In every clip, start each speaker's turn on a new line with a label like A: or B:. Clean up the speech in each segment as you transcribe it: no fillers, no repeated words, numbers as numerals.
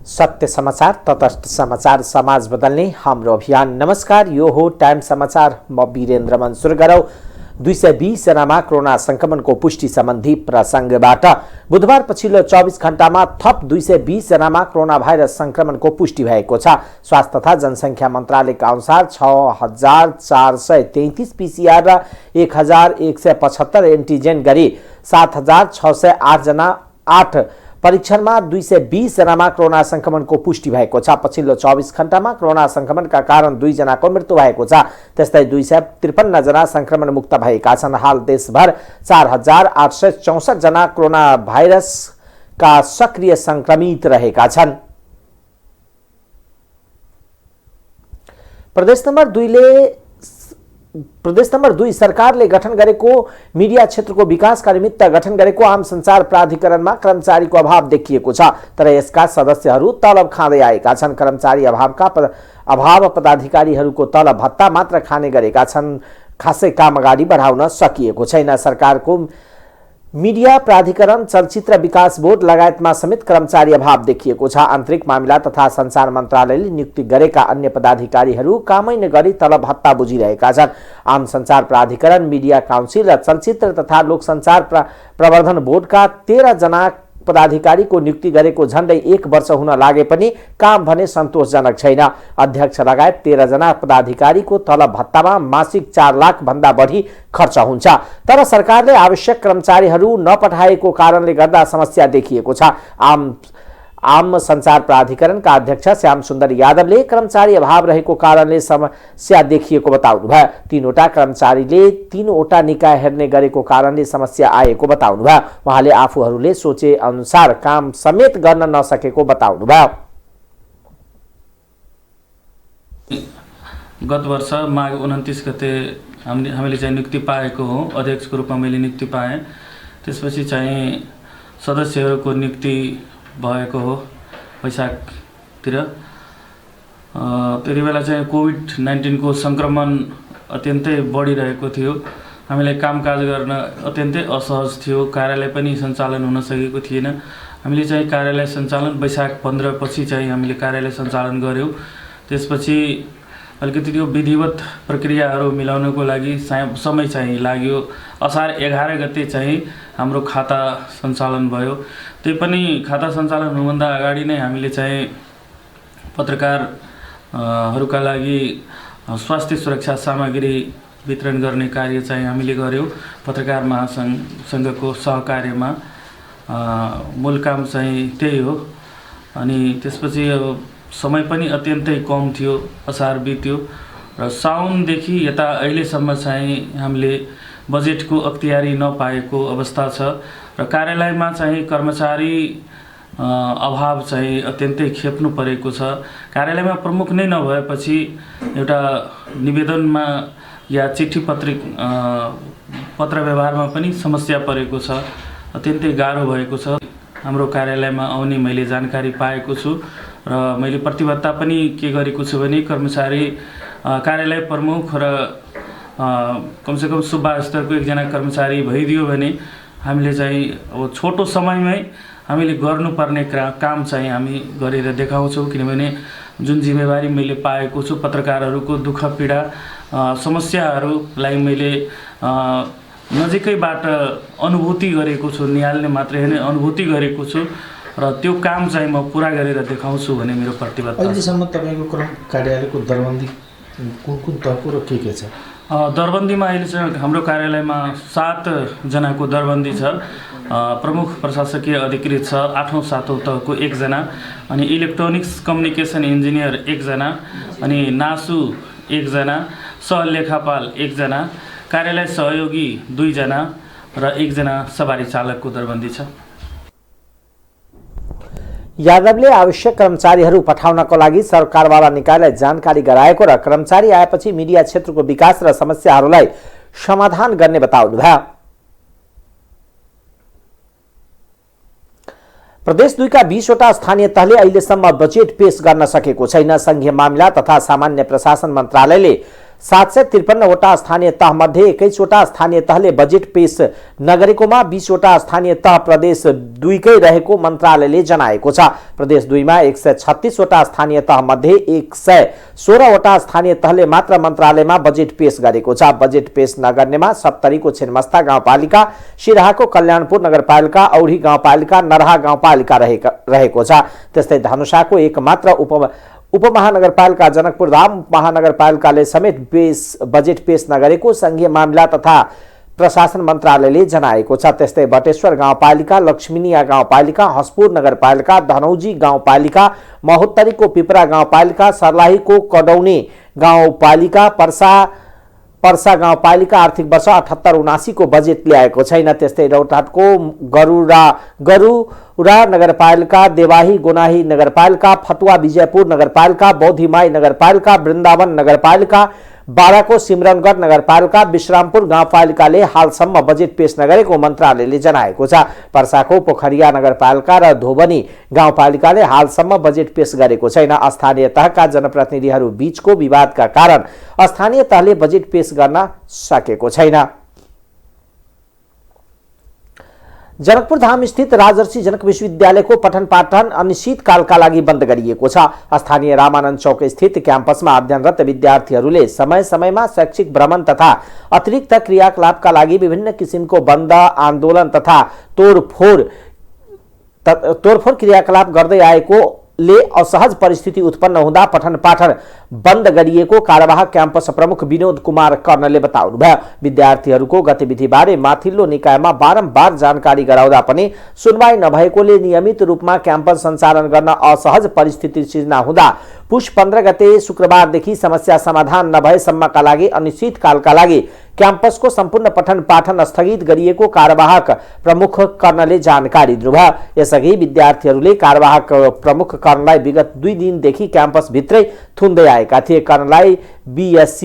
A: सत्य समाचार, तटस्थ समाचार, समाज बदल्ने हाम्रो अभियान। नमस्कार, यो हो टाइम समाचार। म वीरेन्द्र मन्सुर गरौ। 220 जनामा कोरोना संक्रमणको पुष्टि सम्बन्धी प्रसङ्गबाट बुधबार पछिल्लो 24 घण्टामा थप 220 जनामा कोरोना भाइरस संक्रमणको पुष्टि भएको छ। स्वास्थ्य तथा जनसङ्ख्या मन्त्रालयका अनुसार 6433 पीसीआर र 1175 एन्टिजेन गरी 7608 जना 8 परीक्षणमा 220 जनामा कोरोना संक्रमणको पुष्टि भएको छ। पछिल्लो 24 घण्टामा कोरोना संक्रमणका कारण 2 जनाको मृत्यु भएको छ। त्यस्तै 253 जना संक्रमण मुक्त भएका छन्। हाल देशभर 4864 जना कोरोना भाइरसका सक्रिय संक्रमित रहेका छन्। प्रदेश नम्बर 2 सरकारले गठन गरेको मिडिया क्षेत्रको विकासका निमित्त गठन गरेको आम सञ्चार प्राधिकरणमा कर्मचारीको अभाव देखिएको छ। तर यसका सदस्यहरू तलब खाँदै आएका छन्। कर्मचारी अभाव पदाधिकारीहरूको तलब भत्ता मात्र खाने गरेका छन्। खासै काम अगाडि बढाउन सकिएको छैन। सरकारको मिडिया प्राधिकरण, चलचित्र विकास बोर्ड लगायतमा समेत कर्मचारी अभाव देखिएको छ। आन्तरिक मामिला तथा सञ्चार मन्त्रालयले नियुक्ति गरेका अन्य पदाधिकारीहरू कामै नगरी तलब भत्ता बुझिरहेका छन्। आम सञ्चार प्राधिकरण, मिडिया काउन्सिल र चलचित्र तथा लोकसञ्चार प्रवर्धन बोर्डका 13 जना पदाधिकारीको नियुक्ति गरेको झण्डै 1 वर्ष हुन लागे पनि काम भने सन्तोषजनक छैन। अध्यक्ष लगायत 13 जना पदाधिकारीको तलब भत्तामा मासिक 4 लाख भन्दा बढी खर्च हुन्छ। तर सरकारले आवश्यक कर्मचारीहरू नपठाएको कारणले गर्दा समस्या देखिएको छ। आम सञ्चार प्राधिकरणका अध्यक्ष श्याम सुन्दर यादवले कर्मचारी अभाव रहेको कारणले समस्या देखिएको बताउनुभयो। 3वटा कर्मचारीले 3वटा निकाय हेर्ने गरेको कारणले समस्या आएको बताउनुभयो। उहाँले आफूहरूले सोचे अनुसार काम समेत गर्न नसकेको बताउनुभयो।
B: गत वर्ष माघ 29 गते हामीले चाहिँ नियुक्ति पाएको हो। अध्यक्षको रूपमा मैले नियुक्ति पाएँ। त्यसपछि चाहिँ सदस्यहरूको नियुक्ति भएको हो वैशाखतिर। त्यति बेला चाहिँ कोभिड-19 को संक्रमण अत्यन्तै बढिरहेको थियो। हामीलाई कामकाज गर्न अत्यन्तै असहज थियो। कार्यालय पनि सञ्चालन हुन सकेको थिएन। हामीले चाहिँ कार्यालय सञ्चालन वैशाख 15 पछि चाहिँ हामीले कार्यालय सञ्चालन गऱ्यौँ। त्यसपछि अलिकति त्यो विधिवत प्रक्रियाहरू मिलाउनको लागि समय चाहिँ लाग्यो। असार 11 गते चाहिँ हाम्रो खाता सञ्चालन भयो। त्यही पनि खाता सञ्चालन हुनुभन्दा अगाडि नै हामीले चाहिँ पत्रकारहरूका लागि स्वास्थ्य सुरक्षा सामग्री वितरण गर्ने कार्य चाहिँ हामीले गर्यौँ। पत्रकार महासङ्घको सहकार्यमा मूल काम चाहिँ त्यही हो। अनि त्यसपछि अब समय पनि अत्यन्तै कम थियो। असार बित्यो र साउनदेखि यता अहिलेसम्म चाहिँ हामीले बजेटको अख्तियारी नपाएको अवस्था छ र कार्यालयमा चाहिँ कर्मचारी अभाव चाहिँ अत्यन्तै खेप्नु परेको छ। कार्यालयमा प्रमुख नै नभएपछि एउटा निवेदनमा या चिठी पत्र व्यवहारमा पनि समस्या परेको छ। अत्यन्तै गाह्रो भएको छ। हाम्रो कार्यालयमा आउने मैले जानकारी पाएको छु र मैले प्रतिबद्धता पनि के गरेको छु भने कर्मचारी कार्यालय प्रमुख र कमसेकम सुब्बा स्तरको 1 जना कर्मचारी भइदियो भने हामीले चाहिँ अब छोटो समयमै हामीले गर्नुपर्ने काम चाहिँ हामी गरेर देखाउँछौँ। किनभने जुन जिम्मेवारी मैले पाएको छु, पत्रकारहरूको दुःख पीडा समस्याहरूलाई मैले नजिकैबाट अनुभूति गरेको छु। निहाल्ने मात्रै होइन, अनुभूति गरेको छु र त्यो काम चाहिँ म पुरा गरेर देखाउँछु भने मेरो प्रतिबद्धता छ।
C: अहिलेसम्म तपाईँको कार्यालयको दरबन्दी कुन तहको र के छ?
B: दरबन्दीमा अहिले चाहिँ हाम्रो कार्यालयमा 7 जनाको दरबन्दी छ। प्रमुख प्रशासकीय अधिकृत छ 8औं 7औं तहको 1 जना, अनि इलेक्ट्रोनिक्स कम्युनिकेसन इन्जिनियर 1 जना, अनि नासु 1 जना, सहलेखापाल 1 जना, कार्यालय सहयोगी 2 जना र 1 जना सवारी चालकको दरबन्दी छ।
A: यादवले आवश्यक कर्मचारीहरू पठाउनको लागि सरकारवाला निकायलाई जानकारी गराएको र कर्मचारी आएपछि मिडिया क्षेत्रको विकास र समस्याहरूलाई समाधान गर्ने बताउनुभयो। प्रदेश 2 का 20 वटा स्थानीय तहले अहिलेसम्म बजेट पेश गर्न सकेको छैन। संघीय मामिला तथा सामान्य प्रशासन मन्त्रालयले 753वटा स्थानीय तह मध्ये 21वटा स्थानीय तहले बजेट पेश नगरेकोमा 20वटा स्थानीय तह प्रदेश 2 कै रहेको मन्त्रालयले जनाएको छ। प्रदेश 2 मा 136वटा स्थानीय तह मध्ये 116वटा स्थानीय तहले मात्र मन्त्रालयमा बजेट पेश गरेको छ। बजेट पेश नगर्नेमा सप्तरीको छिन्मस्ता गाउँपालिका, सिराहाको कल्याणपुर नगरपालिका, औढी गाउँपालिका, नरहा गाउँपालिका रहेको छ। त्यस्तै धनुषाको एक मात्र उपमहानगरपालिका जनकपुर धाम महानगरपालिकाले समेत बजेट पेश नगरेको संघीय मामिला तथा प्रशासन मन्त्रालयले जनाएको छ। त्यस्तै बटेश्वर गाउँपालिका, लक्ष्मीनिया गाउँपालिका, हसपुर नगरपालिका, धनौजी गाउँपालिका, महोत्तरीको पिपरा गाउँपालिका, सर्लाहीको कडौने गाउँपालिका, पर्सा गाउँपालिका आर्थिक वर्ष 78-79 को बजेट ल्याएको छैन। त्यस्तै रौतहटको गरुरा नगरपालिका, देवाही गोनाही नगरपालिका, फतुवा विजयपुर नगरपालिका, बौद्धिमाई नगरपालिका, वृन्दावन नगरपालिका, बाराको सिमरनगढ नगरपालिका, विश्रामपुर गाउँपालिकाले हालसम्म बजेट पेश नगरेको मन्त्रालयले जनाएको छ। पर्साको पोखरिया नगरपालिका र धोबनी गाउँपालिकाले हालसम्म बजेट पेश गरेको छैन। स्थानीय तहका जनप्रतिनिधिहरू बीचको विवादका कारण स्थानीय तहले बजेट पेश गर्न सकेको छैन। जनकपुर धाम स्थित राजर्षि जनक विश्वविद्यालयको पठन पाठन अनिश्चितकालका लागि बन्द गरिएको छ। स्थानीय रामानन्द चौक स्थित क्याम्पसमा अध्ययनरत विद्यार्थीहरूले समय समयमा शैक्षिक भ्रमण तथा अतिरिक्त क्रियाकलापका लागि विभिन्न किसिमको बन्द, आन्दोलन तथा तोडफोड क्रियाकलाप गर्दै आएको ले असहज परिस्थिति उत्पन्न हुँदा पठन पाठन बन्द गरिएको कार्यवाहक क्याम्पस प्रमुख विनोद कुमार कर्णले बताउनुभयो। विद्यार्थीहरूको गतिविधिबारे माथिल्लो निकायमा बारम्बार जानकारी गराउँदा पनि सुनवाई नभएकोले नियमित रूपमा क्याम्पस सञ्चालन गर्न असहज परिस्थिति सिर्जना हुँदा पुष 15 गते शुक्रबारदेखि समस्या समाधान नभएसम्मका लागि अनिश्चितकालका लागि क्याम्पसको सम्पूर्ण पठन पाठन स्थगित गरिएको कार्यवाहक प्रमुख कर्णले जानकारी दिनुभयो। यसअघि विद्यार्थीहरूले कार्यवाहक प्रमुख कर्णलाई विगत 2 दिनदेखि क्याम्पस भित्रै थुन्दै आएका थिए। कर्णलाई BSc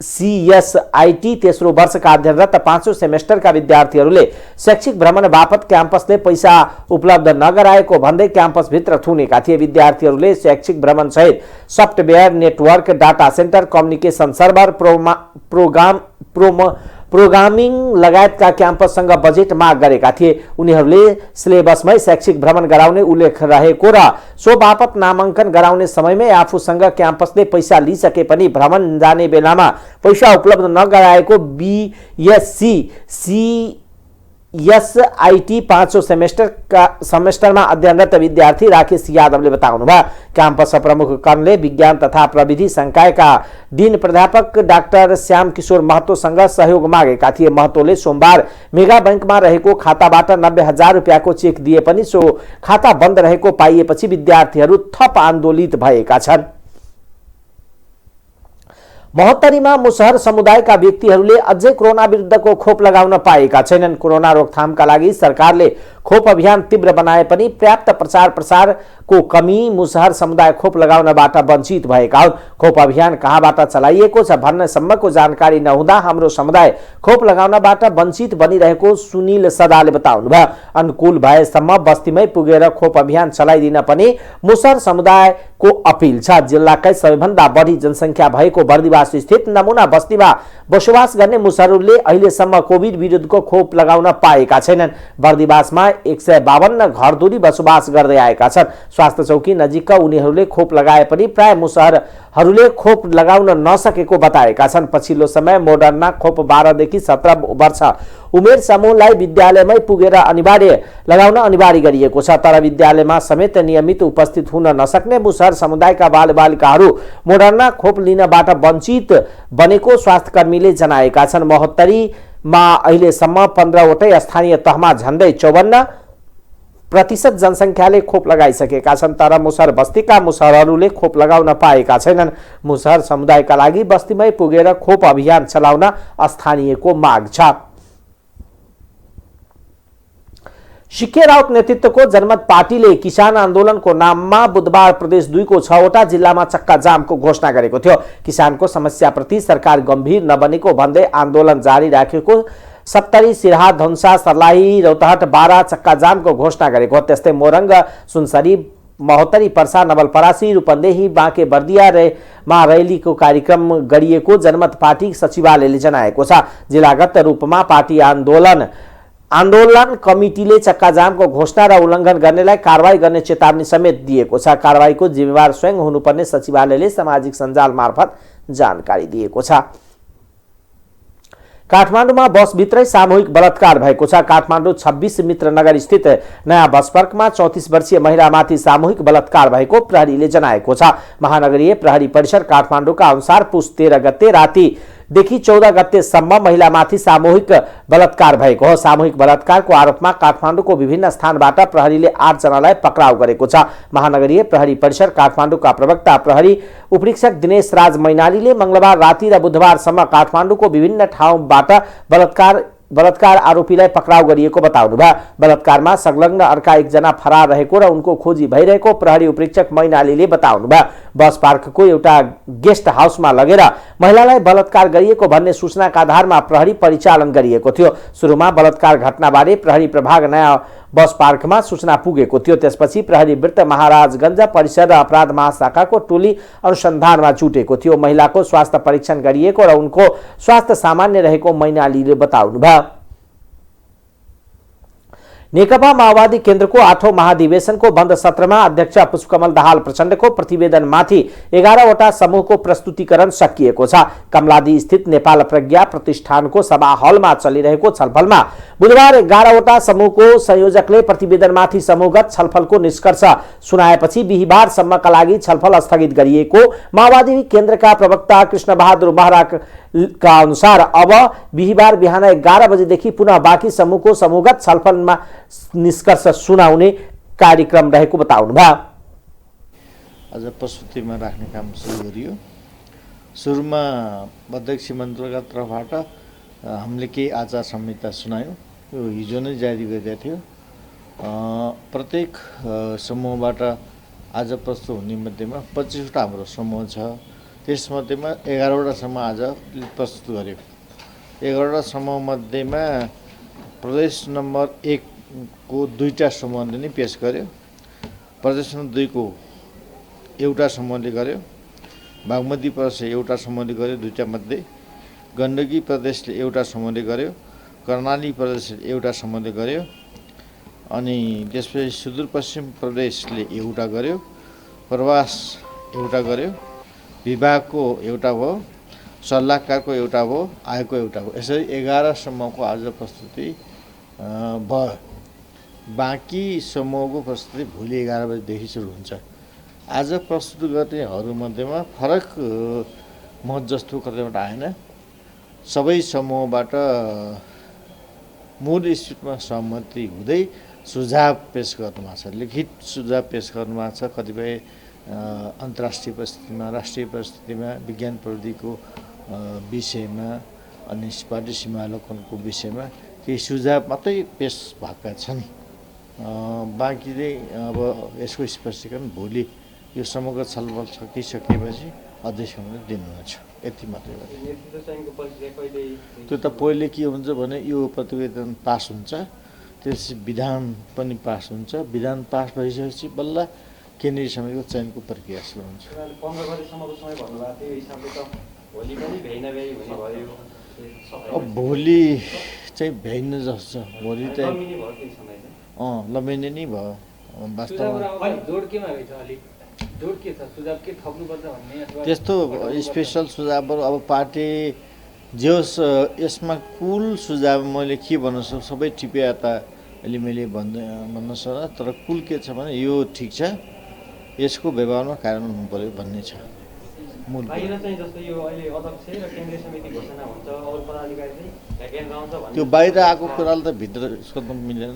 A: CSIT तेस्रो वर्षका अध्ययनरत 5औं सेमेस्टरका विद्यार्थीहरूले शैक्षिक भ्रमण बापत क्याम्पसले पैसा उपलब्ध नगराएको भन्दै क्याम्पस भित्र थुनेका थिए। विद्यार्थीहरूले शैक्षिक भ्रमण सहित software, network, data centre, communication server, programming लगायतका क्याम्पससँग बजेट माग गरेका थिए। उनीहरूले सिलेबसमै शैक्षिक भ्रमण गराउने उल्लेख रहेको र सो बापत नामाङ्कन गराउने समयमै आफूसँग क्याम्पसले पैसा लिइसके पनि भ्रमण जाने बेलामा पैसा उपलब्ध नगराएको BSc CSIT 5औं सेमेस्टरमा अध्ययनरत विद्यार्थी राकेश यादवले बताउनुभयो। क्याम्पस प्रमुख कर्णले विज्ञान तथा प्रविधि संकायका डिन प्राध्यापक डाक्टर श्याम किशोर महतोसँग सहयोग मागेका थिए। महतोले सोमबार मेगा बैंकमा रहेको खाताबाट 90,000 रुपियाँको चेक दिए पनि सो खाता बन्द रहेको पाइएपछि विद्यार्थीहरू थप आन्दोलित भएका छन्। महोत्तरीमा मुसहर समुदायका व्यक्तिहरूले अझै कोरोना विरुद्धको खोप लगाउन पाएका छैनन्। कोरोना रोकथामका लागि सरकारले खोप अभियान तीव्र बनाए पनि पर्याप्त प्रचारको कमी मुसहर समुदाय खोप लगाउनबाट वञ्चित भएका हुन्। खोप अभियान कहाँबाट चलाइएको छ भन्नेसम्मको जानकारी नहुँदा हाम्रो समुदाय खोप लगाउनबाट वञ्चित बनिरहेको सुनिल सदाले बताउनुभयो। अनुकूल भएसम्म बस्तीमै पुगेर खोप अभियान चलाइदिन पनि मुसहर समुदायको अपिल छ। जिल्लाकै सबैभन्दा बढी जनसङ्ख्या भएको बर्दिवास स्थित नमुना बस्तीमा बसोबास गर्ने मुसहरहरूले अहिलेसम्म कोभिड विरुद्धको खोप लगाउन पाएका छैनन्। बर्दिवासमा 152 घरधुरी बसोबास गर्दै आएका छन्। स्वास्थ्य चौकी नजिकका उनीहरूले खोप लगाए पनि प्राय मुसहरहरूले खोप लगाउन नसकेको बताएका छन्। पछिल्लो समय मोडर्ना खोप 12 देखि 17 वर्ष उमेर समूहलाई विद्यालयमै पुगेर लगाउन अनिवार्य गरिएको छ। तर विद्यालयमा समेत नियमित उपस्थित हुन नसक्ने मुसहर समुदायका बालबालिकाहरू मोडर्ना खोप लिनबाट वञ्चित बनेको स्वास्थ्यकर्मीले जनाएका छन्। महोत्तरीमा अहिलेसम्म 15वटै स्थानीय तहमा झन्डै 54% जनसङ्ख्याले खोप लगाइसकेका छन्। तर मुसहर बस्तीका मुसहरहरूले खोप लगाउन पाएका छैनन्। मुसहर समुदायका लागि बस्तीमै पुगेर खोप अभियान चलाउन स्थानीयको माग छ। शिखे राउत नेतृत्वको जनमत पार्टीले किसान आन्दोलनको नाममा बुधबार प्रदेश 2 को 6वटा जिल्लामा चक्का जामको घोषणा गरेको थियो। किसानको समस्याप्रति सरकार गम्भीर नबनेको भन्दै आन्दोलन जारी राखेको सप्तरी, सिराहा, धनुषा, सर्लाही, रौतहट, बारा चक्का जामको घोषणा गरेको। त्यस्तै मोरङ, सुनसरी, महोत्तरी, पर्सा, नवलपरासी, रूपन्देही, बाँके बर्दियामा रैलीको कार्यक्रम गरिएको जनमत पार्टी सचिवालयले जनाएको छ। जिल्लागत रूपमा पार्टी आन्दोलन कमिटीले चक्काजामको घोषणा र उल्लङ्घन गर्नेलाई कारवाही गर्ने चेतावनी समेत दिएको छ। कारवाहीको जिम्मेवार स्वयं हुनुपर्ने सचिवालयले सामाजिक सञ्जाल मार्फत जानकारी दिएको छ। काठमाडौँमा बसभित्रै सामूहिक बलात्कार भएको छ। काठमाडौँ 26 मित्रनगर स्थित नयाँ बस पार्कमा 34 वर्षीय महिलामाथि सामूहिक बलात्कार भएको प्रहरीले जनाएको छ। महानगरीय प्रहरी परिषद काठमाडौँका अनुसार पुस 13 गते रातिदेखि 14 गतेसम्म महिलामाथि सामूहिक बलात्कार भएको हो। सामूहिक बलात्कारको आरोपमा काठमाडौँको विभिन्न स्थानबाट प्रहरीले 8 जनालाई पक्राउ गरेको छ। महानगरीय प्रहरी परिषद काठमाडौँका प्रवक्ता प्रहरी उपरीक्षक दिनेश राज मैनालीले मंगलबार राति र बुधबारसम्म काठमाडौँको विभिन्न ठाउँबाट बलात्कार आरोपीलाई पक्राउ गरिएको बताउनुभयो। बलात्कारमा संलग्न अर्का एकजना फरार रहेको र उनको खोजी भइरहेको प्रहरी उपरीक्षक मैनालीले बताउनुभयो। बस पार्कको एउटा गेस्ट हाउसमा लगेर महिलालाई बलात्कार गरिएको भन्ने सूचनाका आधारमा प्रहरी परिचालन गरिएको थियो। सुरुमा बलात्कार घटनाबारे प्रहरी प्रभाग नयाँ बस पार्कमा सूचना पुगेको थियो। त्यसपछि प्रहरी वृत्त महाराजगञ्ज परिसर र अपराध महाशाखाको टोली अनुसन्धानमा जुटेको थियो। महिलाको स्वास्थ्य परीक्षण गरिएको र उनको स्वास्थ्य सामान्य रहेको मैनालीले बताउनुभयो। नेकपा माओवादी केन्द्रको 8औं महाधिवेशनको बन्द सत्रमा अध्यक्ष पुष्पकमल दाहाल प्रचण्डको प्रतिवेदनमाथि 11 वटा समूहको प्रस्तुतिकरण सकिएको छ। कमलादी स्थित नेपाल प्रज्ञा प्रतिष्ठानको सभा हलमा चलिरहेको छलफलमा बुधबार 11 वटा समूहको संयोजकले प्रतिवेदनमाथि समूहगत छलफलको निष्कर्ष सुनाएपछि बिहीबारसम्मका लागि छलफल स्थगित गरिएको माओवादी केन्द्रका प्रवक्ता कृष्णबहादुर महराका अनुसार अब बिहीबार बिहान 11 बजेदेखि पुनः बाँकी समूहको समूहगत छलफलमा निष्कर्ष सुनाउने कार्यक्रम रहेको बताउनुभयो।
D: आज प्रस्तुतिमा राख्ने काम सुरु गरियो। सुरुमा अध्यक्ष मन्त्रीका तर्फबाट हामीले केही आचार संहिता सुनायौँ। यो हिजो नै जारी गरिएको थियो। प्रत्येक समूहबाट आज प्रस्तुत हुने मध्येमा 25 वटा हाम्रो समूह छ। त्यसमध्येमा 11 वटासम्म आज प्रस्तुत गर्यो। 11 वटा समूह मध्येमा प्रदेश नम्बर 1 को 2टा समूहले नै पेश गर्यो। प्रदेश नम्बर 2 को एउटा समूहले गर्यो। बागमती प्रदेश एउटा समूहले गर्यो। 2टा मध्ये गण्डकी प्रदेशले एउटा समूहले गर्यो। कर्णाली प्रदेशले एउटा समूहले गर्यो। अनि त्यसपछि सुदूरपश्चिम प्रदेशले एउटा गर्यो। प्रवास एउटा गर्यो। विभागको एउटा भयो। सल्लाहकारको एउटा भयो। आयोगको एउटा भयो। यसरी 11 समूहको आज प्रस्तुति भयो। बाँकी समूहको प्रस्तुति भोलि 11 बजेदेखि सुरु हुन्छ। आज प्रस्तुत गर्नेहरूमध्येमा फरक मत जस्तो कतैबाट आएन। सबै समूहबाट मूल स्थितिमा सहमति हुँदै सुझाव पेश गर्नुभएको छ। लिखित सुझाव पेश गर्नुभएको छ। कतिपय अन्तर्राष्ट्रिय परिस्थितिमा, राष्ट्रिय परिस्थितिमा, विज्ञान प्रविधिको विषयमा अनि पार्टी सीमावलोकनको विषयमा केही सुझाव मात्रै पेश भएका छन्। बाँकी चाहिँ अब यसको स्पष्टीकरण भोलि यो समग्र छलफल सकिसकेपछि अध्यक्षले दिनुहुन्छ। यति मात्रै हो। त्यो त पहिले के हुन्छ भने यो प्रतिवेदन पास हुन्छ, त्यसपछि विधान पनि पास हुन्छ। विधान पास भइसकेपछि बल्ल केन्द्रीय समितिको चयनको प्रक्रिया सुरु हुन्छ।
E: 15 गतेसम्मको समय भन्नुभएको थियो। हिसाबले त भोलि पनि भ्याइ हुने भयो।
D: अब भोलि चाहिँ भ्याइन्न जस्तो छ। भोलि चाहिँ लमिने नै भयो वास्तवमा। त्यस्तो स्पेसल सुझावहरू अब पार्टी जे होस्, यसमा कुल सुझाव मैले के भन्नु सक्छु सबै टिपिया त अलिमेलि भन्न सक्छ। तर कुल के छ भने यो ठिक छ, यसको व्यवहारमा कार्यान्वयन हुनु पर्यो भन्ने छ। त्यो बाहिर आएको कुराले त भित्र सोध्नु मिलेन।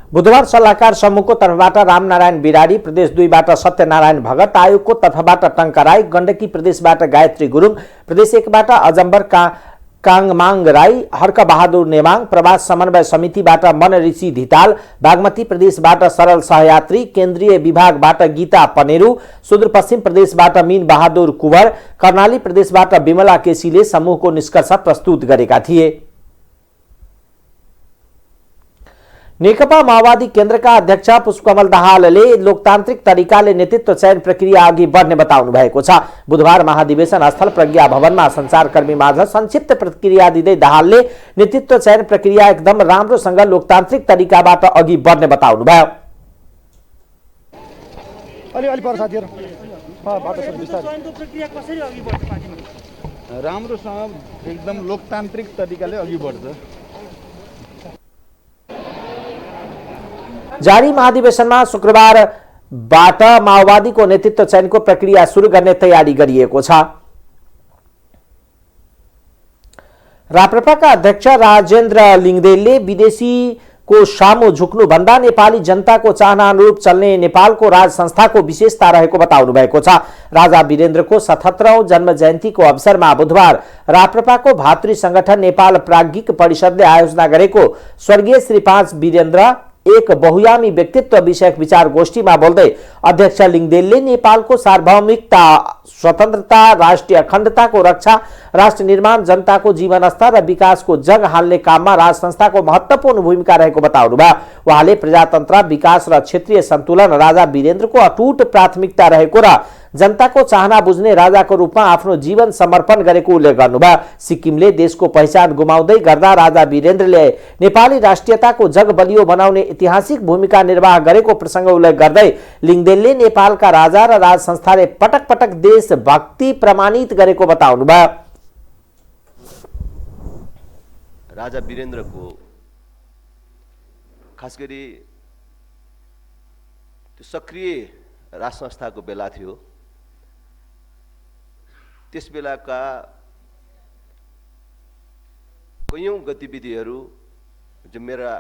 A: बुधबार सल्लाहकार समूहको तर्फबाट रामनारायण बिराडी, प्रदेश 2बाट सत्यनारायण भगत, आयोगको तर्फबाट टङ्का राई, गण्डकी प्रदेशबाट गायत्री गुरुङ, प्रदेश 1बाट अजम्बर काङमाङ राई, हर्क बहादुर नेमाङ, प्रवास समन्वय समितिबाट मन ऋषि धिताल, बागमती प्रदेशबाट सरल सहयात्री, केन्द्रीय विभागबाट गीता पनेरू, सुदूरपश्चिम प्रदेशबाट मीन बहादुर कुवर, कर्णाली प्रदेशबाट विमला केसीले समूहको निष्कर्ष प्रस्तुत गरेका थिए। नेकपा माओवादी केन्द्रका अध्यक्ष पुष्पकमल दाहालले लोकतान्त्रिक तरिकाले नेतृत्व चयन प्रक्रिया अघि बढ्ने बताउनु भएको छ। बुधबार महाधिवेशन स्थल प्रज्ञा भवनमा सञ्चारकर्मी माझ संक्षिप्त प्रतिक्रिया दिँदै दाहालले नेतृत्व चयन प्रक्रिया एकदम राम्रोसँग लोकतान्त्रिक तरिकाबाट अघि बढ्ने बताउनुभयो।
F: राम्रोसँग एकदम लोकतान्त्रिक तरिकाले अघि बढ्छ।
A: जारी महाधिवेशनमा शुक्रबारबाट माओवादीको नेतृत्व चयनको प्रक्रिया सुरु गर्ने तयारी गरिएको छ। राप्रपाका अध्यक्ष राजेन्द्र लिङदेलले विदेशीको सामु झुक्नुभन्दा नेपाली जनताको चाहना अनुरूप चल्ने नेपालको राज संस्थाको विशेषता रहेको बताउनु भएको छ। राजा वीरेन्द्रको 77औं जन्म जयन्तीको अवसरमा बुधबार राप्रपाको भातृ संगठन नेपाल प्राज्ञिक परिषदले आयोजना गरेको स्वर्गीय श्री 5 वीरेन्द्र एक बहुयामी व्यक्तित्व विषयक विचार गोष्ठीमा बोल्दै अध्यक्ष लिङदेलले नेपालको सार्वभौमिकता, स्वतन्त्रता, राष्ट्रिय अखण्डताको रक्षा, राष्ट्र निर्माण, जनताको जीवन स्तर र विकासको जग हाल्ने काममा राज संस्थाको महत्त्वपूर्ण भूमिका रहेको बताउनुभयो। उहाँले प्रजातन्त्र, विकास र क्षेत्रीय सन्तुलन राजा वीरेन्द्रको अटुट प्राथमिकता रहेको र जनताको चाहना बुझ्ने राजाको रूपमा आफ्नो जीवन समर्पण गरेको उल्लेख गर्नुभयो। सिक्किमले देशको पहिचान गुमाउँदै गर्दा राजा वीरेन्द्रले नेपाली राष्ट्रियताको जग बलियो बनाउने ऐतिहासिक भूमिका निर्वाह गरेको प्रसंग उल्लेख गर्दै लिङदेलले नेपालका राजा र राज संस्थाले पटक पटक देशभक्ति प्रमाणित गरेको बताउनुभयो।
G: राजा वीरेन्द्रको खास गरी त्यो सक्रिय राज संस्थाको बेला थियो। त्यस बेलाका कयौं गतिविधिहरू जो मेरा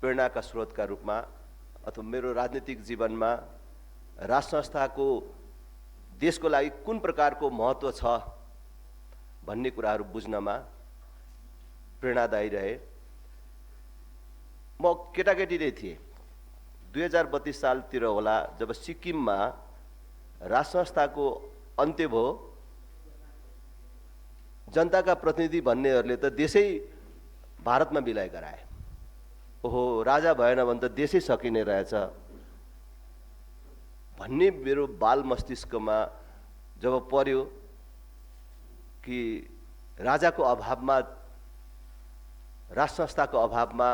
G: प्रेरणाका स्रोतका रूपमा अथवा मेरो राजनीतिक जीवनमा राज संस्थाको देशको लागि कुन प्रकारको महत्त्व छ भन्ने कुराहरू बुझ्नमा प्रेरणादायी रहे। म केटाकेटी नै थिएँ। 2032 सालतिर होला जब सिक्किममा राज संस्थाको अन्त्य भयो, जनताका प्रतिनिधि भन्नेहरूले त देशै भारतमा बिलाइ गराए। ओहो, राजा भएन भने त देशै सकिने रहेछ भन्ने मेरो बाल मस्तिष्कमा जब पर्यो कि राजाको अभावमा, राज संस्थाको अभावमा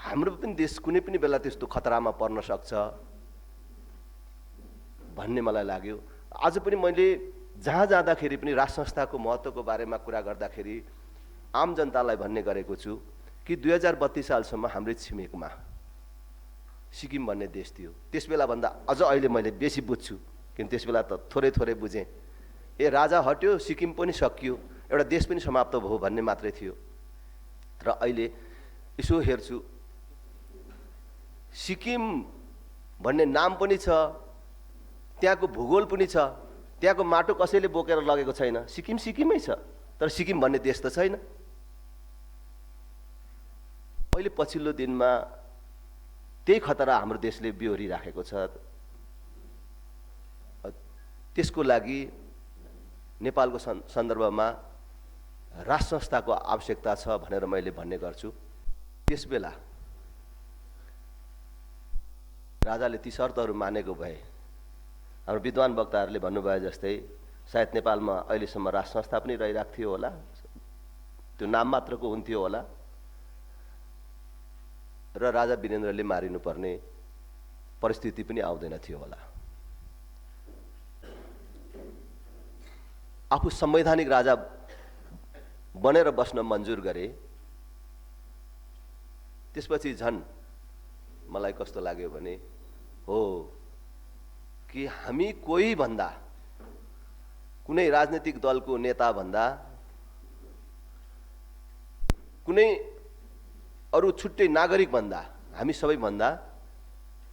G: हाम्रो पनि देश कुनै पनि बेला त्यस्तो खतरामा पर्न सक्छ भन्ने मलाई लाग्यो। आज पनि मैले जहाँ जाँदाखेरि पनि राज संस्थाको महत्त्वको बारेमा कुरा गर्दाखेरि आम जनतालाई भन्ने गरेको छु कि 2032 सालसम्म हाम्रो छिमेकमा सिक्किम भन्ने देश थियो। त्यस बेला भन्दा अझ अहिले मैले बेसी बुझ्छु, किन त्यस बेला त थोरै थोरै बुझेँ। ए राजा हट्यो, सिक्किम पनि सकियो, एउटा देश पनि समाप्त भयो भन्ने मात्रै थियो। र अहिले यसो हेर्छु, सिक्किम भन्ने नाम पनि छ, त्यहाँको भूगोल पनि छ, त्यहाँको माटो कसैले बोकेर लगेको छैन। सिक्किम सिक्किमै छ, तर सिक्किम भन्ने देश त छैन। अहिले पछिल्लो दिनमा त्यही खतरा हाम्रो देशले बिहोरिराखेको छ। त्यसको लागि नेपालको सन्दर्भमा राज संस्थाको आवश्यकता छ भनेर मैले भन्ने गर्छु। त्यस बेला राजाले ती शर्तहरू मानेको भए हाम्रो विद्वान वक्ताहरूले भन्नुभयो जस्तै सायद नेपालमा अहिलेसम्म राज संस्था पनि रहिरहेको थियो होला, त्यो नाम मात्रको हुन्थ्यो होला र राजा वीरेन्द्रले मारिनुपर्ने परिस्थिति पनि आउँदैन थियो होला। आफू संवैधानिक राजा बनेर बस्न मन्जुर गरे। त्यसपछि झन् मलाई कस्तो लाग्यो भने हो कि हामी कोही भन्दा, कुनै राजनीतिक दलको नेता भन्दा, कुनै अरू छुट्टै नागरिक भन्दा हामी सबैभन्दा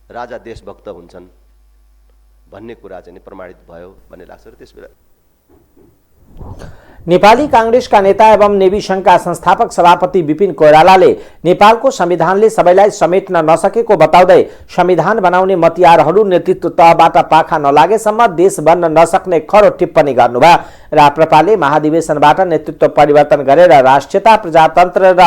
G: राजा देशभक्त हुन्छन् भन्ने कुरा चाहिँ प्रमाणित भयो भन्ने लाग्छ। र त्यसबेला
A: नेपाली कांग्रेसका नेता एवं नेवी संघका संस्थापक सभापति विपिन कोइरालाले नेपालको संविधानले सबैलाई समेट्न नसकेको बताउँदै संविधान बनाउने मतियारहरू नेतृत्व तहबाट पाखा नलागेसम्म देश बन्न नसक्ने खरो टिप्पणी गर्नुभयो। राप्रपाले महाधिवेशनबाट नेतृत्व परिवर्तन गरेर राष्ट्रियता, प्रजातन्त्र र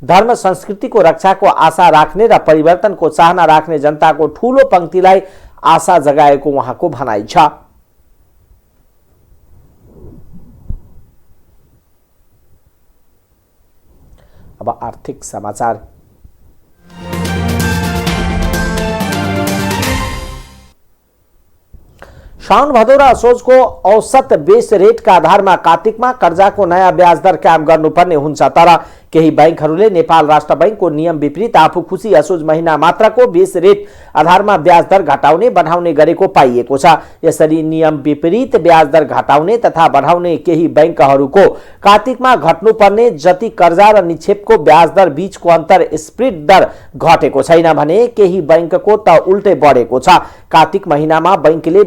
A: धर्म संस्कृतिको रक्षाको आशा राख्ने र परिवर्तनको चाहना राख्ने जनताको ठूलो पंक्तिलाई आशा जगाएको उहाँको भनाइ छ। अब आर्थिक समाचार। साउन भदौ र असोजको औसत बेस रेटका आधारमा कार्तिकमा कर्जाको नयाँ ब्याज दर कायम गर्नुपर्ने हुन्छ, तर केही बैंकहरूले नेपाल राष्ट्र बैंकको नियम विपरीत आफू खुसी असोज महिना मात्रको बेस रेट आधारमा ब्याज दर घटाउने बढाउने गरेको पाइएको छ। यसरी नियम विपरीत ब्याज दर घटाउने तथा बढाउने केही बैंकहरूको कार्तिकमा घट्नुपर्ने जति कर्जा र निक्षेपको ब्याज दर बीचको अन्तर स्प्रेड दर घटेको छैन भने केही बैंकको त उल्टै बढेको छ। कार्तिक महिनामा बैंकले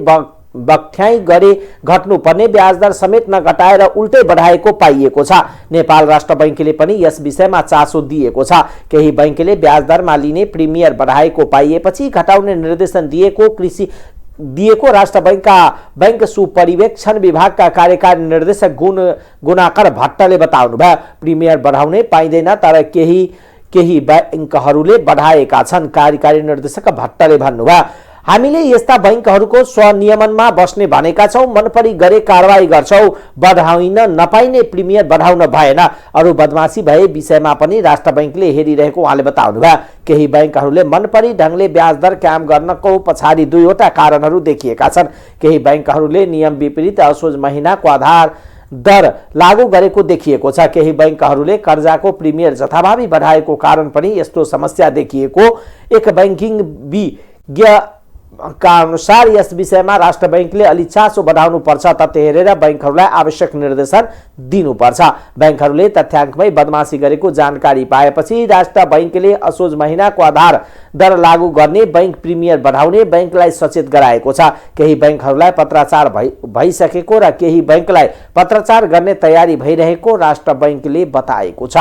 A: बख्याई गरे घट्नुपर्ने ब्याज दर समेत नघटाएर उल्टै बढाएको पाइएको छ। नेपाल राष्ट्र बैंकले पनि यस विषयमा चासो दिएको छ। केही बैंकले ब्याज दरमा लिने प्रिमियर बढाएको पाइएपछि घटाउने निर्देशन दिएको राष्ट्र बैंकका बैंक सुपरिवेक्षण विभागका कार्यकारी निर्देशक गुणाकर भट्टले बताउनुभयो। प्रिमियर बढाउने पाइँदैन, तर केही बैंकहरूले बढाएका छन्। कार्यकारी निर्देशक भट्टले भन्नुभयो, हामीले यस्ता बैंकहरूको स्वनियमनमा बस्ने भनेका छौं, मनपरी गरे कारवाही गर्छौं, बढाउन नपाइने प्रिमियर बढाउन भएन। अरू बदमाशी भए विषयमा पनि राष्ट्र बैंकले हेरिरहेको उहाँले बताउनुभयो। केही बैंकहरूले मनपरी ढंगले ब्याज दर कायम गर्नको पछाडि दुईवटा कारणहरू देखिएका छन्। केही बैंकहरूले नियम विपरीत असोज महिनाको आधार दर लागू गरेको देखिएको छ। केही बैंकहरूले कर्जाको प्रिमियर जथाभावी बढाएको कारण पनि यस्तो समस्या देखिएको एक बैंकिङ विज्ञ का अनुसार यस विषयमा राष्ट्र बैंकले अलि चासो बढाउनु पर्छ, तथ्य हेरेर बैंकहरूलाई आवश्यक निर्देशन दिनुपर्छ। बैंकहरूले तथ्याङ्कमै बदमाशी गरेको जानकारी पाएपछि राष्ट्र बैंकले असोज महिनाको आधार दर लागू गर्ने, बैंक प्रिमियर बढाउने बैंकलाई सचेत गराएको छ। केही बैंकहरूलाई पत्राचार भइसकेको र केही बैंकलाई पत्राचार गर्ने तयारी भइरहेको राष्ट्र बैंकले बताएको छ।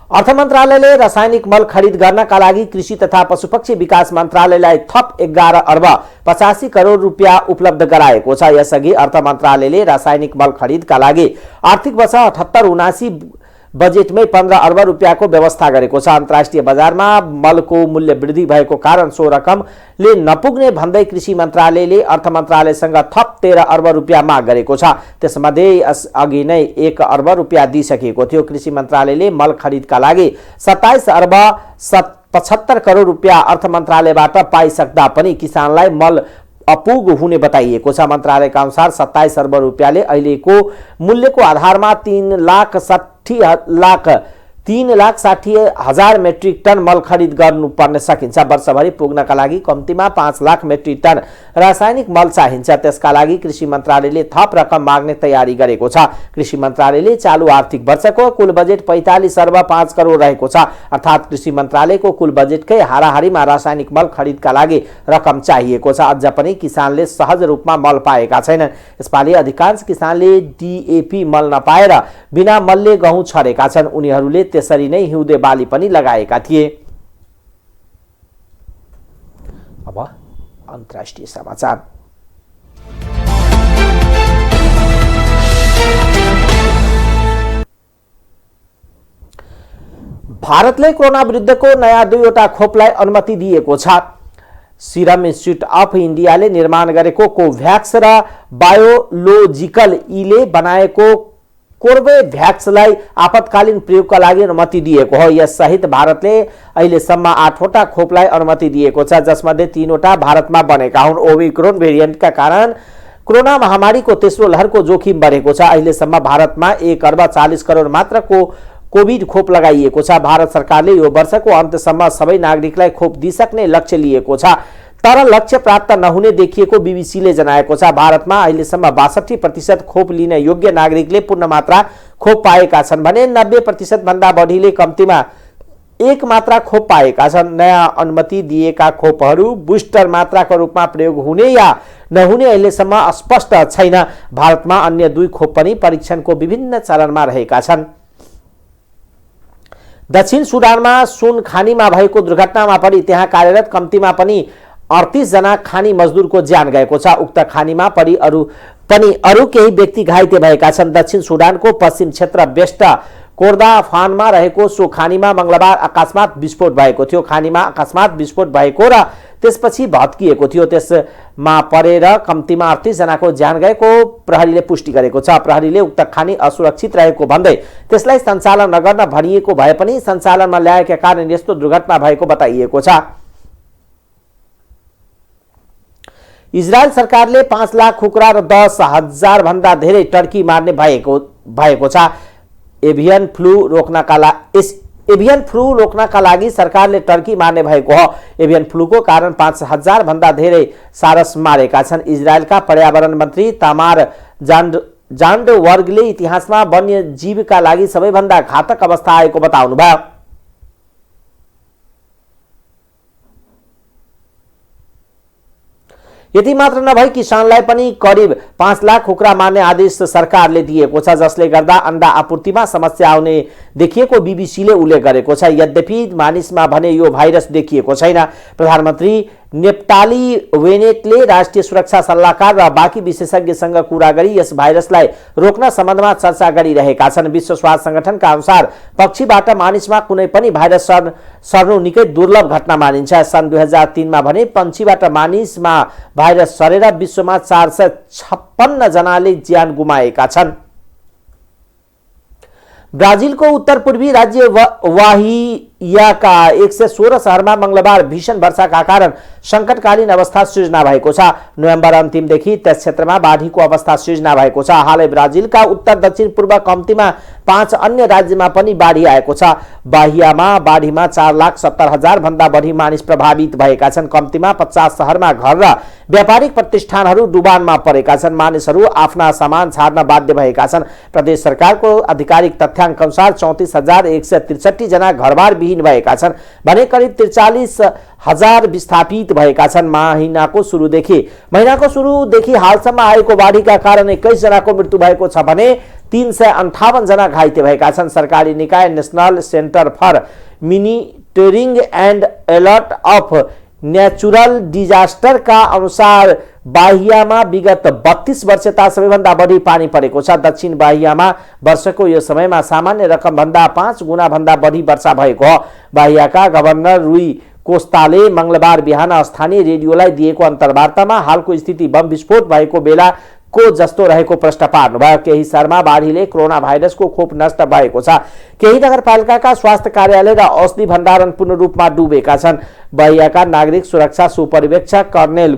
A: अर्थ मन्त्रालयले रासायनिक मल खरिद गर्नका लागि कृषि तथा पशुपक्षी विकास मन्त्रालयलाई थप 11 अर्ब 85 करोड रुपियाँ उपलब्ध गराएको छ। यसअघि अर्थ मन्त्रालयले रासायनिक मल खरिदका लागि आर्थिक वर्ष 78-79 बजेटमै 15 अर्ब रुपियाँको व्यवस्था गरेको छ। अन्तर्राष्ट्रिय बजारमा मलको मूल्य वृद्धि भएको कारण सो रकमले नपुग्ने भन्दै कृषि मन्त्रालयले अर्थ मन्त्रालयसँग थप 13 अर्ब रुपियाँ माग गरेको छ। त्यसमध्ये अघि नै 1 अर्ब रुपियाँ दिइसकेको थियो। कृषि मन्त्रालयले मल खरिदका लागि 27 अर्ब 75 करोड रुपियाँ अर्थ मन्त्रालयबाट पाइसक्दा पनि किसानलाई मल अपुग हुने बताइएको छ। मन्त्रालयका अनुसार 27 अर्ब रुपियाँले अहिलेको मूल्यको आधारमा 3,60,000 मेट्रिक टन मल खरिद गर्नुपर्न सकिन्छ। वर्षभरि पुग्नका लागि कम्तीमा 5 लाख मेट्रिक टन रासायनिक मल चाहिन्छ। त्यसका लागि कृषि मन्त्रालयले थप रकम माग्ने तयारी गरेको छ। कृषि मन्त्रालयले चालु आर्थिक वर्षको कुल बजेट 45 अर्ब 5 करोड रहेको छ। अर्थात् कृषि मन्त्रालयको कुल बजेटकै हाराहारीमा रासायनिक मल खरिदका लागि रकम चाहिएको छ। अझ पनि किसानले सहज रूपमा मल पाएका छैनन्। यसपालि अधिकांश किसानले डीएपी मल नपाएर बिना मलले गहुँ छरेका छन्। उनीहरूले त्यसरी नै हिउँदे बाली पनि लगाएका थिए। अब अन्तर्राष्ट्रिय समाचार। भारतले कोरोना विरुद्धको नयाँ 2वटा खोपलाई अनुमति दिएको छ। सिरम इन्स्टिट्युट अफ इन्डियाले निर्माण गरेको कोभ्याक्स र बायोलोजिकल ईले बनाएको कोर्बेभ्याक्सलाई आपतकालीन प्रयोगका लागि अनुमति दिएको हो। यससहित भारतले अहिलेसम्म 8वटा खोपलाई अनुमति दिएको छ, जसमध्ये 3वटा भारतमा बनेका हुन्। ओमिक्रोन भेरिएन्टका कारण कोरोना महामारीको तेस्रो लहरको जोखिम बढेको छ। अहिलेसम्म भारतमा 1 अर्ब 40 करोड मात्रको कोभिड खोप लगाइएको छ। भारत सरकारले यो वर्षको अन्त्यसम्म सबै नागरिकलाई खोप दिइसक्ने लक्ष्य लिएको छ, तर लक्ष्य प्राप्त नहुने देखिएको बीबीसीले जनाएको छ। भारतमा अहिलेसम्म 62% खोप लिन योग्य नागरिकले पूर्ण मात्रा खोप पाएका छन् भने 90% भन्दा बढीले कम्तीमा 1 मात्रा खोप पाएका छन्। नयाँ अनुमति दिएका खोपहरू बुस्टर मात्राको रूपमा प्रयोग हुने या नहुने अहिलेसम्म स्पष्ट छैन। भारतमा अन्य 2 खोप पनि परीक्षणको विभिन्न चरणमा रहेका छन्। दक्षिण सुडानमा सुन खानीमा भएको दुर्घटनामा परि त्यहाँ कार्यरत कम्तीमा पनि 38 जना खानी मजदुरको ज्यान गएको छ। उक्त खानीमा परि अरू केही व्यक्ति घाइते भएका छन्। दक्षिण सुडानको पश्चिम क्षेत्र बेस्ट कोर्दाफानमा रहेको सो खानीमा मंगलबार अकस्मात विस्फोट भएको थियो। खानीमा अकस्मात विस्फोट भएको र त्यसपछि भत्किएको थियो। त्यसमा परेर कम्तीमा 38 जनाको ज्यान गएको प्रहरीले पुष्टि गरेको छ। प्रहरीले उक्त खानी असुरक्षित रहेको भन्दै त्यसलाई सञ्चालन नगर्न भनिएको भए पनि सञ्चालनमा ल्याएका कारण यस्तो दुर्घटना भएको बताइएको छ। इजरायल सरकारले 5 लाख खुकुरा र 10,000 भन्दा धेरै टर्की मार्ने भएको छ। एभियन फ्लू रोक्नका लागि सरकारले टर्की मार्ने भएको हो। एभियन फ्लूको कारण 5,000 भन्दा धेरै सारस मारेका छन्। इजरायलका पर्यावरण मन्त्री तामार जान्डवर्गले इतिहासमा वन्यजीवका लागि सबैभन्दा घातक अवस्था आएको बताउनुभयो। यति मात्र नभई किसानलाई पनि करिब 5 लाख कुखुरा मार्ने आदेश सरकारले दिएको छ, जसले गर्दा अन्डा आपूर्तिमा समस्या आउने देखिएको बीबीसीले उल्लेख गरेको छ। यद्यपि मानिसमा भने यो भाइरस देखिएको छैन। प्रधानमन्त्री नेप्टाली वेनेटले राष्ट्रिय सुरक्षा सल्लाहकार र बाँकी विशेषज्ञसँग कुरा गरी यस भाइरसलाई रोक्न सम्बन्धमा चर्चा गरिरहेका छन्। विश्व स्वास्थ्य संगठनका अनुसार पक्षीबाट मानिसमा कुनै पनि भाइरस सर्नु निकै दुर्लभ घटना मानिन्छ। सन् 2003 मा भने पन्छीबाट मानिसमा भाइरस सरेर विश्वमा 456 जनाले ज्यान गुमाएका छन्। ब्राजिलको उत्तर पूर्वी राज्य वाहियाका 116 शहरमा मंगलबार भीषण वर्षाका कारण संकटकालीन अवस्था सृजना भएको छ। नोभेम्बर अन्तिमदेखि त्यस क्षेत्रमा बाढीको अवस्था सृजना भएको छ। हालै ब्राजिलका उत्तर दक्षिण पूर्व कम्तीमा 5 अन्य राज्यमा पनि बाढी आएको छ। बाहियामा बाढीमा 4,70,000 भन्दा बढी मानिस प्रभावित भएका छन्। कम्तीमा 50 शहरमा घर र व्यापारिक प्रतिष्ठानहरू डुबानमा परेका छन्। मानिसहरू आफ्ना सामान छाड्न बाध्य भएका छन्। प्रदेश सरकारको आधिकारिक तथ्याङ्क अनुसार 34,163 जना घरबार विहीन भएका छन् भने करिब 43,000 विस्थापित भएका छन्। महिनाको सुरुदेखि हालसम्म आएको बाढीका कारण 21 जनाको मृत्यु भएको छ भने 358 जना घाइते भएका छन्। सरकारी निकाय national centre for monitoring and alert of natural डिजास्टरका अनुसार बाहियामा विगत 32 वर्षता सबैभन्दा बढी पानी परेको छ। दक्षिण बाहियामा वर्षको यो समयमा सामान्य रकम भन्दा 5 गुणा भन्दा बढी वर्षा भएको हो। बाहियाका गभर्नर रुई कोस्ताले मंगलबार बिहान स्थानीय रेडियोलाई दिएको अन्तर्वार्तामा हालको स्थिति बम विस्फोट भएको बेला को जस्तो रहेको प्रश्न पार्नुभयो। केही शहरमा बाढीले कोरोना भाइरसको खोप नष्ट भएको छ। केही नगरपालिकाका स्वास्थ्य कार्यालय र औषधि भण्डारण पूर्ण रूपमा डुबेका छन्। बाहियाका नागरिक सुरक्षा सुपरिवेक्षक कर्नेल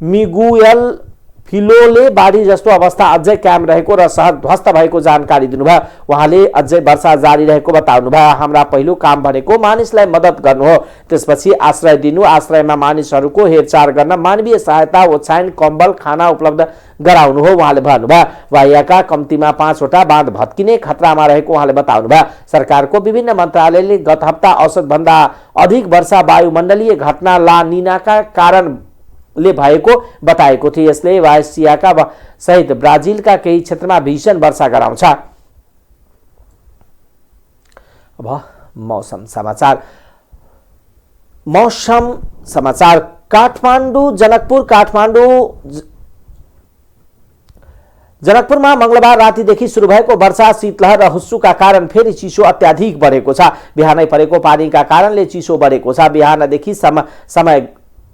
A: मिगुएल फिलोले बाढी जस्तो अवस्था अझै कायम रहेको र शहर ध्वस्त भएको जानकारी दिनुभयो। उहाँले अझै वर्षा जारी रहेको बताउनुभयो। हाम्रा पहिलो काम भनेको मानिसलाई मद्दत गर्नु हो, त्यसपछि आश्रय दिनु, आश्रयमा मानिसहरूको हेरचाह गर्न मानवीय सहायता, ओछ्यान, कम्बल, खाना उपलब्ध गराउनु हो उहाँले भन्नुभयो। वाहियाका कम्तीमा 5 वटा बाँध भत्किने खतरामा रहेको उहाँले बताउनुभयो। सरकारको विभिन्न मन्त्रालयले गत हप्ता औसत भन्दा अधिक वर्षा वायुमण्डलीय घटना ला निनाका कारण ले भएको बताएको थियो। यसले वासियाका सहित ब्राजिलका केही क्षेत्रमा भीषण वर्षा गराउँछ। अब मौसम समाचार जनकपुरमा मंगलबार रातिदेखि सुरु भएको वर्षा, शीतलहर र हुस्सुका कारण फेरि चिसो अत्याधिक बढेको छ। बिहानै परेको पानीका कारणले चिसो बढेको छ।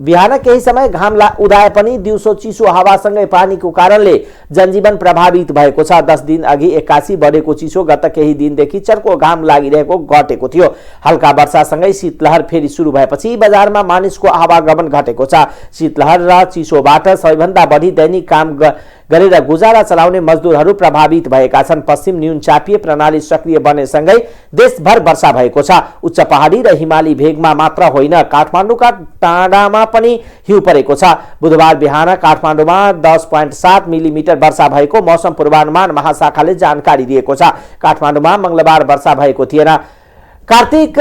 A: बिहान केही समय घाम उदाए पनि दिउँसो चिसो हावासँगै पानीको कारणले जनजीवन प्रभावित भएको छ। 10 दिन अघि 81 बढेको चिसो गत केही दिनदेखि चर्को घाम लागिरहेको घटेको थियो। हल्का वर्षासँगै शीतलहर फेरि सुरु भएपछि बजारमा मानिसको आवागमन घटेको छ। शीतलहर र चिसोबाट सबैभन्दा बढी दैनिक काम गरेर गुजारा चलाउने मजदुरहरू प्रभावित भएका छन्। पश्चिम न्यूनचापीय प्रणाली सक्रिय बनेसँगै देशभर वर्षा भएको छ। उच्च पहाडी र हिमाली भेगमा मात्र होइन, काठमाडौँका टाँडामा पनि हिउँ परेको छ। बुधबार बिहान काठमाडौँमा 10.7 मिलिमिटर वर्षा भएको मौसम पूर्वानुमान महाशाखाले जानकारी दिएको छ। काठमाडौँमा मंगलबार वर्षा भएको थिएन। कार्तिक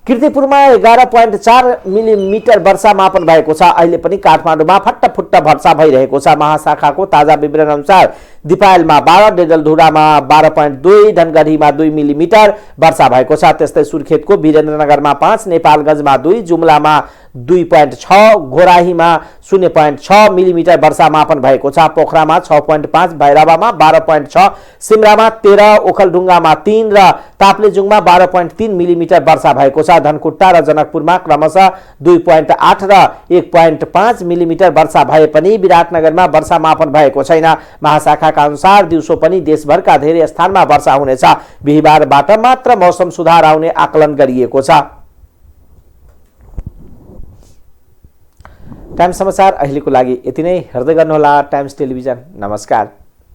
A: कीर्तिपुरमा 11.4 मिलिमिटर वर्षा मापन भएको छ। अहिले पनि काठमाडौँमा फट्टफुट्ट वर्षा भइरहेको छ। महाशाखाको ताजा विवरण अनुसार दिपायलमा 12, डेडलधुरामा 12.2, धनगढीमा 2 मिलिमिटर वर्षा भएको छ। त्यस्तै सुर्खेतको वीरेन्द्रनगरमा 5, नेपालगञ्जमा 2, जुम्लामा 2.6, घोराहीमा 0.6 मिलिमिटर वर्षा मापन भएको छ। पोखरामा 6.5, भैरवामा 12.6, सिमरामा 13, ओखलढुङ्गामा 3 र ताप्लेजुङमा 12.3 मिलिमिटर वर्षा भएको छ। धनकुट्टा र जनकपुरमा क्रमशः 2.8 र 1.5 मिलिमिटर वर्षा भए पनि विराटनगरमा वर्षा मापन भएको छैन। महाशाखाका अनुसार दिउँसो पनि देशभरका धेरै स्थानमा वर्षा हुनेछ। बिहिबारबाट मात्र मौसम सुधार आउने आकलन गरिएको छ। टाइम्स समाचार अहिलेको लागि यति नै। हेर्दै गर्नुहोला टाइम्स टेलिभिजन। नमस्कार।